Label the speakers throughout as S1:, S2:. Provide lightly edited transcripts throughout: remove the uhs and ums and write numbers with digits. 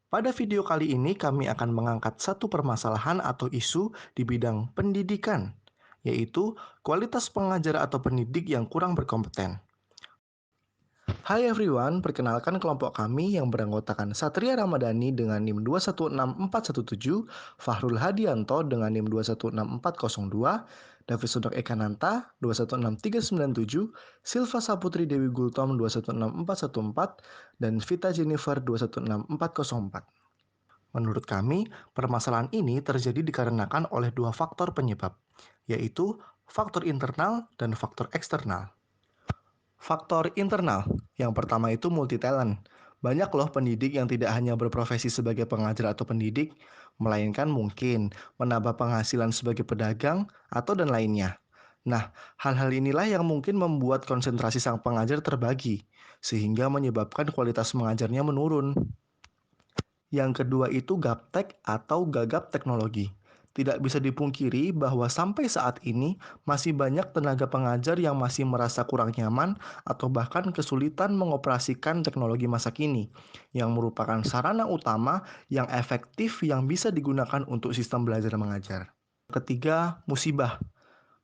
S1: Pada video kali ini kami akan mengangkat satu permasalahan atau isu di bidang pendidikan, yaitu kualitas pengajar atau pendidik yang kurang berkompeten. Hai everyone, perkenalkan kelompok kami yang beranggotakan Satria Ramadhani dengan NIM 2164417, Fahrul Hadianto dengan NIM 2164402, David Sudok Ekananta 216397, Silva Saputri Dewi Gultom 216414, dan Vita Jennifer 216404. Menurut kami, permasalahan ini terjadi dikarenakan oleh dua faktor penyebab, yaitu faktor internal dan faktor eksternal. Faktor internal, yang pertama itu multi-talent. Banyak loh pendidik yang tidak hanya berprofesi sebagai pengajar atau pendidik, melainkan mungkin menambah penghasilan sebagai pedagang atau dan lainnya. Nah, hal-hal inilah yang mungkin membuat konsentrasi sang pengajar terbagi, sehingga menyebabkan kualitas mengajarnya menurun. Yang kedua itu gaptek atau gagap teknologi. Tidak bisa dipungkiri bahwa sampai saat ini masih banyak tenaga pengajar yang masih merasa kurang nyaman atau bahkan kesulitan mengoperasikan teknologi masa kini, yang merupakan sarana utama yang efektif yang bisa digunakan untuk sistem belajar mengajar. Ketiga, musibah.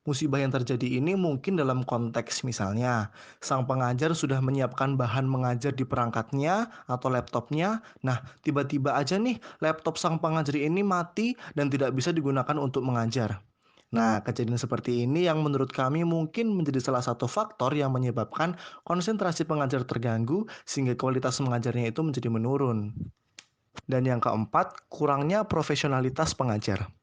S1: Musibah yang terjadi ini mungkin dalam konteks misalnya, sang pengajar sudah menyiapkan bahan mengajar di perangkatnya atau laptopnya. Nah, tiba-tiba aja nih laptop sang pengajar ini mati dan tidak bisa digunakan untuk mengajar. Nah, kejadian seperti ini yang menurut kami mungkin menjadi salah satu faktor yang menyebabkan konsentrasi pengajar terganggu sehingga kualitas mengajarnya itu menjadi menurun. Dan yang keempat, kurangnya profesionalitas pengajar.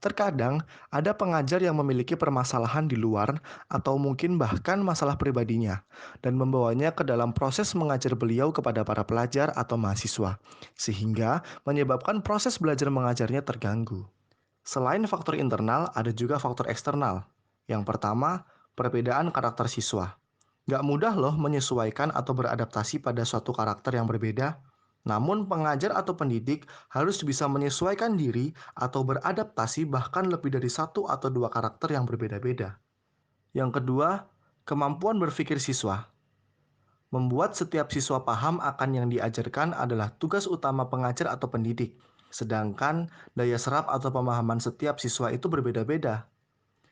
S1: Terkadang ada pengajar yang memiliki permasalahan di luar atau mungkin bahkan masalah pribadinya dan membawanya ke dalam proses mengajar beliau kepada para pelajar atau mahasiswa, sehingga menyebabkan proses belajar mengajarnya terganggu. Selain faktor internal, ada juga faktor eksternal. Yang pertama, perbedaan karakter siswa. Gak mudah loh menyesuaikan atau beradaptasi pada suatu karakter yang berbeda. Namun pengajar atau pendidik harus bisa menyesuaikan diri atau beradaptasi bahkan lebih dari satu atau dua karakter yang berbeda-beda. Yang kedua, kemampuan berpikir siswa. Membuat setiap siswa paham akan yang diajarkan adalah tugas utama pengajar atau pendidik. Sedangkan daya serap atau pemahaman setiap siswa itu berbeda-beda.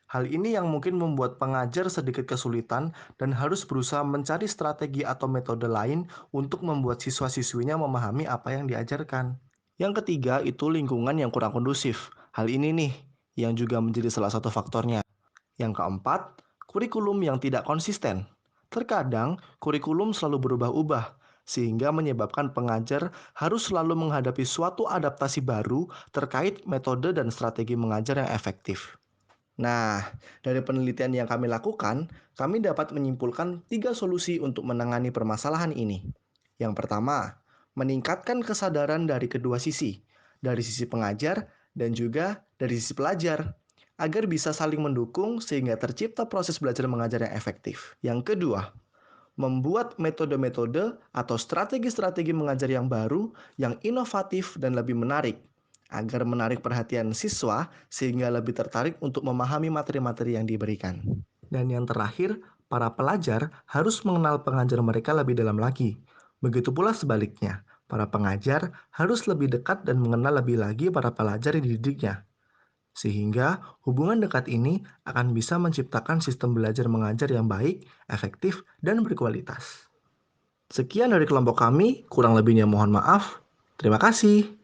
S1: Hal ini yang mungkin membuat pengajar sedikit kesulitan dan harus berusaha mencari strategi atau metode lain untuk membuat siswa-siswinya memahami apa yang diajarkan. Yang ketiga itu lingkungan yang kurang kondusif. Hal ini nih yang juga menjadi salah satu faktornya. Yang keempat, kurikulum yang tidak konsisten. Terkadang, kurikulum selalu berubah-ubah, sehingga menyebabkan pengajar harus selalu menghadapi suatu adaptasi baru terkait metode dan strategi mengajar yang efektif. Nah, dari penelitian yang kami lakukan, kami dapat menyimpulkan tiga solusi untuk menangani permasalahan ini. Yang pertama, meningkatkan kesadaran dari kedua sisi, dari sisi pengajar dan juga dari sisi pelajar, agar bisa saling mendukung sehingga tercipta proses belajar mengajar yang efektif. Yang kedua, membuat metode-metode atau strategi-strategi mengajar yang baru, yang inovatif dan lebih menarik, agar menarik perhatian siswa sehingga lebih tertarik untuk memahami materi-materi yang diberikan. Dan yang terakhir, para pelajar harus mengenal pengajar mereka lebih dalam lagi. Begitu pula sebaliknya, para pengajar harus lebih dekat dan mengenal lebih lagi para pelajar yang dididiknya. Sehingga hubungan dekat ini akan bisa menciptakan sistem belajar mengajar yang baik, efektif, dan berkualitas. Sekian dari kelompok kami, kurang lebihnya mohon maaf. Terima kasih.